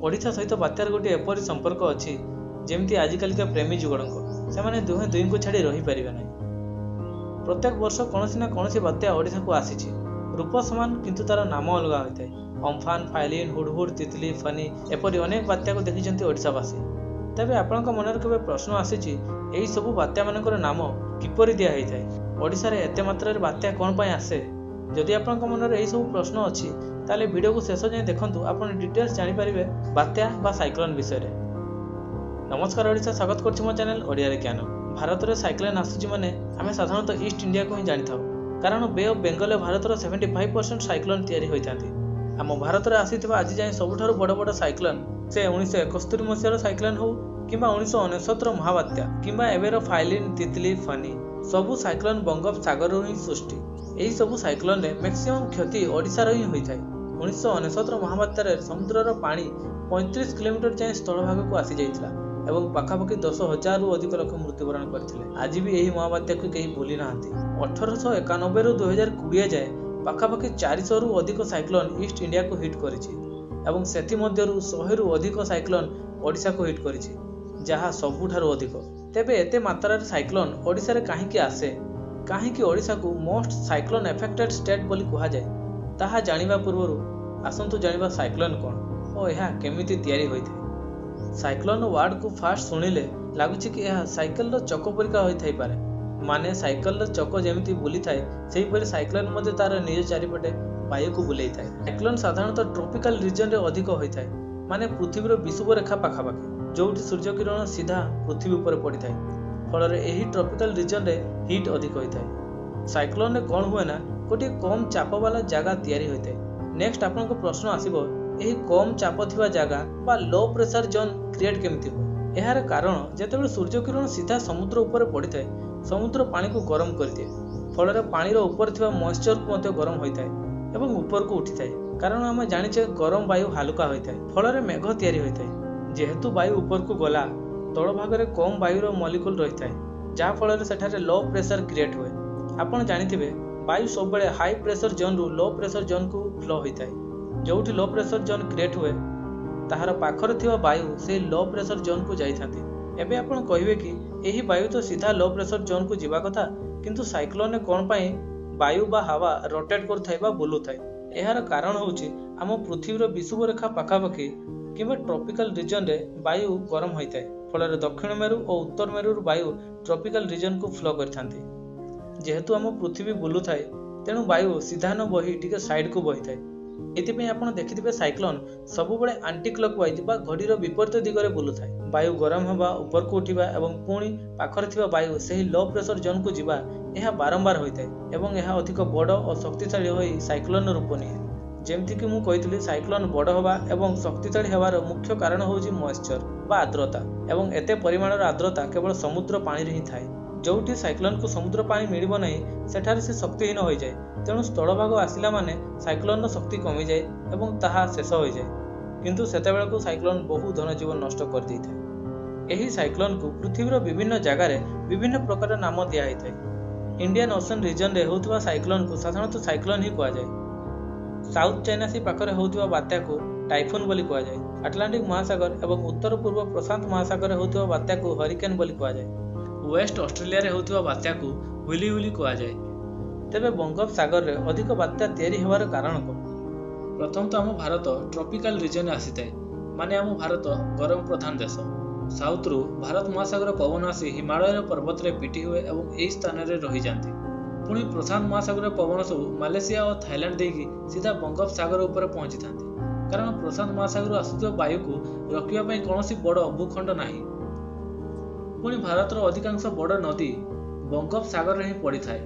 ओडिशा सहित बात्यार गोटे एपरी संपर्क अच्छी जमती आजिकालिका प्रेमी जुगड़क से दुहे दुई को छाड़ी रही पारे ना। प्रत्येक वर्ष कौन ना कौन बात्या ओडिशा को आसी रूप समान किंतु तार नाम अलग होता है। अम्फान, फाइलिन, हुडहुड, तितली, फनी एपरी अनेक बात्या को देखी ओडिशावासी। तेबे आपण मन केवे प्रश्न आसी सबू बात्या मानकर नाम किपरि दिया होता है? ओडिशा रे एते मात्रा बात्या कौन पाई आसे? जदि आपण मन में यही सब प्रश्न अच्छी ताले वीडियो को शेष जाए देखंतु आपण डिटेल्स जानि परिबे बात्या बा साइक्लोन विषय रे। नमस्कार ओडिशा, स्वागत करछि मो चैनल ओडिया रे ज्ञान। भारत रे साइक्लोन आसुची माने आमे साधारणतः ईस्ट इंडिया को ही जानि थाउ, कारण बे ऑफ बेंगल भारत रो 75% साइक्लोन तयारी होइतांती। आम भारत रे आसीथिबा आज जाय सबुठारु बड़ बड़ साइक्लोन से 1971 मसियार साइक्लोन हो किंबा 1969 महाबात्या किंबा एबेर फाइलिन, तितली, फनी सबु साइक्लोन बंगोपसागर ही सृष्टि। यही सबु साइक्लोन रे मैक्सिमम क्षति ओडिशा रो ही होइथाय। 1969 महाबात्यार समुद्रर पानी 35 किलोमीटर जाए स्थलभाग को आसी जाइथिला एवं पाखापाखि 10,000 रु अधिक लोक मृत्युवरण करथिले। आज भी यही महाबात्या को कहीं भूली नाहांती। 1891 रु 2020 जाए पाखापाखि 400 रु अधिक साइक्लोन ईस्ट इंडिया को हिट करिछि एवं सेथि मध्यरु 100 रु अधिक साइक्लोन ओडिशा को हिट करिछि, जहा सबुठारु अधिक। तेबे एते मात्रा रे साइक्लोन ओडिशा रे काहेकि आसे, काहेकि ओडिशा को मोस्ट साइक्लोन एफेक्टेड स्टेट बोली कहा जाए, ताहा जानिबा पूर्वरु आसंतु जानिबा साइक्लोन कोन ओ एहा केमिति तयारी होइथे। साइक्लोन वर्ड को फास्ट सुनिले लागुछि कि एहा साइकेल रो चक परिका होई थाई पारे, माने साइकेल रो चक जेमिति बुली थाए सेही परि साइक्लोन मध्ये तार निज चारिपटे वायु को बुलेई थाए। साइक्लोन साधारणतः ट्रॉपिकल रीजन रे अधिक होई थाए, माने पृथ्वी रो विषुव रेखा पाखापाखि जोठी सूर्य किरण सीधा पृथ्वी ऊपर पड़ी थाए, फल रे एही ट्रॉपिकल रीजन रे हीट अधिक होई थाए। साइक्लोन रे कोन हुए ना गोटे कम चाप वाला जगह तयारी होई थाए। नेक्स्ट आपन को प्रश्न आसीबो एही कम चाप थिबा जगह बा लो प्रेशर जोन क्रिएट केमिति हो? एहार कारण जेतेबेले सूर्य किरण सीधा समुद्र ऊपर पड़ी थाए, समुद्र पानी को गरम कर दिए, फल रे पानी रो ऊपर थिबा मॉइस्चर को मध्ये गरम होई थाए एवं ऊपर को उठी थाए। कारण आमे जानिचे गरम वायु हल्का होई थाए, फल रे मेघ तयारी होई थाए। जेहेतु वायु ऊपर को गला तळ भाग रे कम वायुर मॉलिक्यूल रही थाए, जहा फल रे सेठारे लो प्रेशर क्रिएट हुए। आपण जानिथिबे वायु सब बेले हाई प्रेशर जोन रु लो प्रेशर जोन को फ्लो होई थाए। जोठी लो प्रेशर जोन क्रिएट हुए ताहार पाखरे थिबा वायु से लो प्रेशर जोन को जाई थांती। एबे आपण कहिबे कि एही वायु तो सीधा लो प्रेशर जोन को जीवा कथा, किंतु साइक्लोन ने कोन पई वायु बा हवा रोटेट कर थाइबा बुलु थाए? एहार कारण होउची आम पृथ्वी रो विषुव रेखा पाखापाखि किंबा ट्रॉपिकल रीजन रे वायु गरम होइताए, फल रे दक्षिण मेरु और उत्तर मेरु वायु ट्रॉपिकल रीजन को फ्लो करथांती। जेहेतु आम पृथ्वी बुलु थाए तेणु वायु सीधा न बही टिके साइड को बही थाए। एथिपे आपण देखिथिबे साइक्लोन सबु बेले एंटी क्लॉकवाइज बा घड़ीर विपरीत दिगरे बुलु थाए। वायु गरम हवा, ऊपर को उठिबा एवं पुणी पाखरे थिबा वायु सेही लो प्रेशर जोन को जिबा एहा बारंबार होइताए एवं एहा अधिक बड़ और शक्तिशाली होई साइक्लोन रूप निए। जेमति कि मु कहितली साइक्लोन बड़ हवा एवं शक्तिशाली हेबार मुख्य कारण होउची मॉइस्चर बा आर्द्रता एवं एते परिमाणर आर्द्रता केवल समुद्र पानी रे ही थाए। जोठी साइक्लोन को समुद्र पानी मिलिबो नहीं सेठारे से शक्तिहीन होई जाय, तेणु स्थलभाग आसिला माने साइक्लोन शक्ति कमी जाए एवं ताहा शेष होई जाय, किंतु सेतेबेला को साइक्लोन बहु धन जीवन नष्ट कर दै थाए। एही साइक्लोन को पृथ्वीर विभिन्न जगह रे विभिन्न प्रकार नाम दिया होई थाए। इंडियन ओशन रीजन रे होउतबा साइक्लोन को साधारणतः साइक्लोन ही कहा जाए। साउथ चाइना सी पाखरे होउतबा बात्या को टाइफून बोली कहा जाए। अटलांटिक महासागर एवं उत्तर पूर्व प्रशांत महासागर रे होउतबा बात्या को हरिकेन बोली कहा जाए। वेस्ट ऑस्ट्रेलिया रे होउतबा बात्या को हुइली हुइली कहा जाए। तेबे बंगोपसागर रे अधिक बात्या तयारी हेबार कारण को? प्रथम तो आम भारत ट्रॉपिकल रीजन रे आसीताए, माने आम भारत गरम प्रधान देश। साउथ रु भारत महासागर पवन आसी हिमालय पर्वत रे पिटी हुए एवं एही स्थान रे रही जांती। पुणी प्रशांत महासागर पवन सब मालेशिया और थाईलैंड देकी सीधा बंगोपसागर ऊपर पहुंची थांती, कारण प्रशांत महासागर आसुଥିବା वायु को रखिबा पई कोनोसी बड़ भूखंड नाही। पुणी भारत रो अधिकांश बड़ नदी बंगोपसागर रे ही पड़ी थाए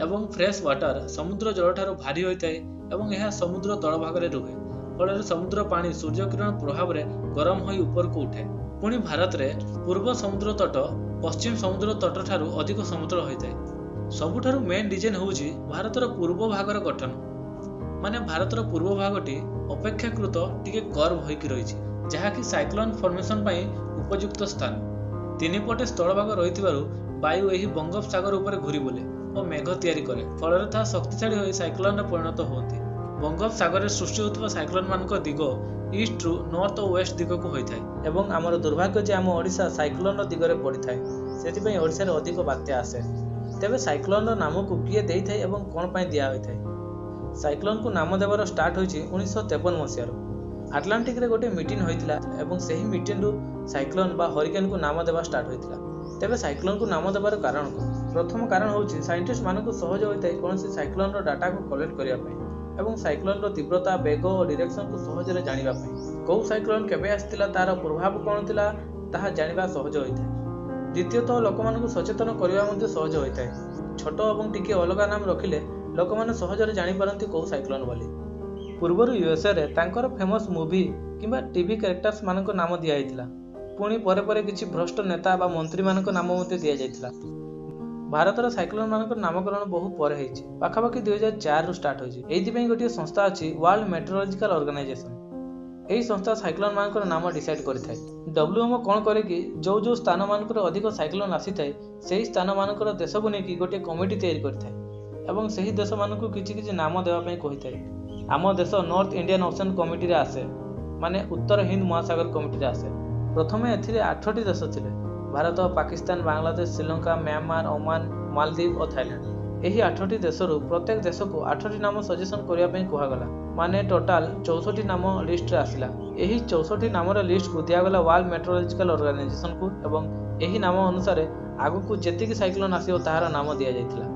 एवं फ्रेश वाटर समुद्र जल ठारो भारी होई थाए एवं यह समुद्र तळ भाग रे रुहे, फल रे समुद्र पानी सूर्य किरण प्रभाव रे गरम होई ऊपर को उठे। पुणी भारत रे पूर्व समुद्र तट पश्चिम समुद्र तट ठारो अधिक समुद्र होई थाए। सबुठारु मेन रीजन होउची भारतर पूर्व भागर गठन, माने भारतर पूर्व भागटी अपेक्षाकृत टिके कर्व होइकी रहिछि, जहा कि साइक्लोन फॉर्मेशन पई उपयुक्त स्थान। तीन पटे स्थल भाग रहिथिबारु वायु एही बंगोपसागर ऊपर घुरी बुले और मेघ तयारी करे, फल रे ता शक्तिशाली होई साइक्लोन रे परिणत होती। बंगोपसागर रे सृष्टि होतबा साइक्लोन मानक दिग ईस्ट रु नॉर्थ और वेस्ट दिग को होता है एवं आमर दुर्भाग्य जे आम ओडिशा साइक्लोन दिगरे पड़ी थाए से ओडिशा रे अधिक बात्या आसे। तेबे साइक्लोन नाम को किए देई थाए एवं कोन पई दिया होई थाए। साइक्लोन को नाम देवार स्टार्ट होइछि 1953 मसियारो आटलांटिक रे गोटे मीटिंग होइतिला एवं सेही मीटिंग रु साइक्लोन बा हरिकेन को नाम देवा स्टार्ट होइतिला। तेबे साइक्लोन को नाम देवार कारण को प्रथम कारण होउछि साइंटिस्ट मानकु सहज होइताय कोनसी साइक्लोन रो डाटा को कलेक्ट करिया पई एवं साइक्लोन रो तीव्रता बेग और डायरेक्शन को सहज रे जानिबा पई। को साइक्लोन केबे आस्तिला तार प्रभाव कोन थिला ताहा जानिबा सहज होइताय। द्वितीयतः लोकमानकु सचेतन करिया मध्ये सहज होइताय। छोट एवं टिके अलगा नाम रखिले लोकमाने सहज रे जानि पारंती को साइक्लोन बोली। पूर्वरु यूएसए रे तांकर फेमस मूवी किंबा टीवी कैरेक्टर्स मानक नाम दिया जाइतिला। पुणी परे परे किछि भ्रष्ट नेता बा मंत्री मानक नाम मध्ये दिया जाइतिला। भारतर साइक्लोन मानक नामकरण बहु परे हेछि पाखापाखि 2004 रु स्टार्ट होइछि। एथि पई गोटे संस्था अछि वर्ल्ड मेट्रोलॉजिकल ऑर्गेनाइजेशन। एही संस्था साइक्लोन मानक नाम डिसाइड करिथाय। डब्ल्यूएमओ कोन करे कि जो स्थान मानकर अधिक साइक्लोन आसीथाय सेही स्थान मानकर देश को नेकी गोटे कमिटी तैयारी करिथाय एवं सेही देश मानकु किछि किछि नाम देवा पई कहिथाय। आम देश नॉर्थ इंडियन ओशन कमिटी रे आसे माने उत्तर हिंद महासागर कमिटी रे आसे। प्रथमे एथिरे 8टी देश थिले भारत, पाकिस्तान, बांग्लादेश, श्रीलंका, म्यांमार, ओमान, मालदीव और थाईलैंड। एही 8टी देशरु प्रत्येक देश को 8टी नाम सजेशन करिया पई कुहा गला माने टोटल 64टी नाम लिस्ट रे आसिला। एही 64टी नाम रे लिस्ट को दिया गला वर्ल्ड मेट्रोलॉजिकल ऑर्गेनाइजेशन को एवं एही नाम अनुसार आगु को जेतिकी साइक्लोन आसीओ ताहार नाम दिया जाइतिला।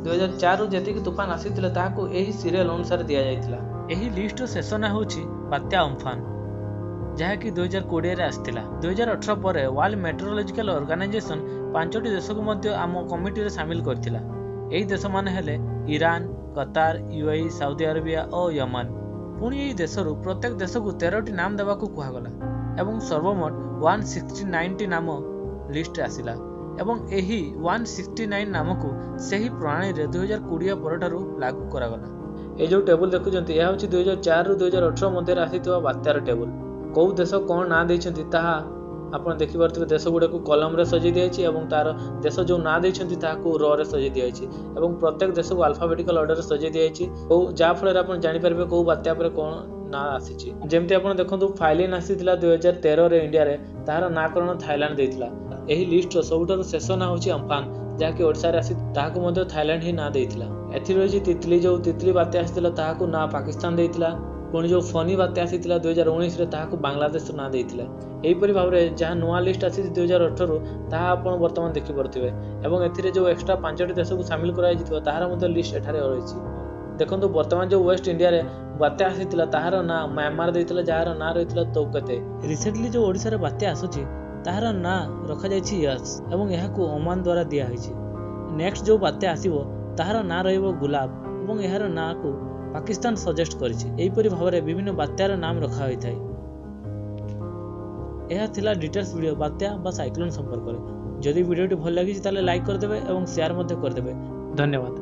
2004 रु जेतिकी तूफान आसीतिले ताहाको एही सीरियल अनुसार दिया जाइतिला। एही लिस्ट शेष ना होछि बात्या अम्फान जहा कि 2020 रे आस्तिला। 2018 पर वर्ल्ड मेट्रोलॉजिकल ऑर्गेनाइजेशन 5टी देश को मध्य आम कमिटी रे शामिल करथिला। एही देश माने हेले ईरान, कतार, यूएई, सऊदी अरेबिया और यमन। पुणी एही देशरु प्रत्येक देश को 13टी नाम देवा को कुहा गला एवं सर्वमोट 169टी नाम लिस्ट आसिला एवं एही 169 नाम को सही प्रणाली रे 2020 परठारु लागू करा गला। ए जो टेबल देखुचंती या होची 2004 रु 2018 मध्ये आसीथिबा बात्यार टेबल। कौ देश कोन ना दैछंती ताहा आपण देखि पारथिबे। देश गुडे को कलम रे सजी दियाछि एवं तार देश जो ना दैछंती ताहा को रो रे सजी दियाछि एवं प्रत्येक देश को अल्फाबेटिकल ऑर्डर रे सजी दियाछि। को जा फळे रे आपण जानि परबे को बात्या पर कोन ना आसीछि। जेमति आपण देखंतु फाइलिन आसीथिला 2013 रे इंडिया रे ताहार नाकरण थाईलैंड दैथिला। एही लिस्ट रो सबुठारु शेष ना होछि अम्फान जहा कि ओडिसा रे आसी ताहाको मध्ये थाईलैंड ही ना दैथिला। एथि रहिछि तितली जो तितली बात्या आसीथिला ताहाको ना पाकिस्तान दैथिला। पुणी जो फनी बात्या आसीथिला 2019 रे ताहाको बांग्लादेश ना दैथिला। एही परि भाबरे जहा नुआ लिस्ट आसी 2018 रु ताहा आपण वर्तमान देखि परथिबे एवं एथिरे जो एक्स्ट्रा 5टी देश को शामिल कराइ जितबा ताहार मध्ये लिस्ट एठारे रहिछि। देखंतु वर्तमान जो वेस्ट इंडिया रे बात्या आसीथिला ताहार ना म्यांमार दैथिला जहार ना रहिथिला तौकते। रिसेंटली जो ओडिसा रे बात्या आसुछि ताहार ना रखा जायछि यस एवं एहाको ओमान द्वारा दिया होइछि। नेक्स्ट जो बात्या आसीबो ताहार ना रहइबो गुलाब एवं एहार ना को पाकिस्तान सजेस्ट करिछि। एही परि भाबरे विभिन्न बात्यार नाम रखा होइथाय। एहा थिला डिटेल्स वीडियो बात्या बा साइक्लोन संपर्क रे। जदि वीडियोटी भल लागिछि ताले लाइक कर देबे एवं शेयर मध्ये कर देबे। धन्यवाद।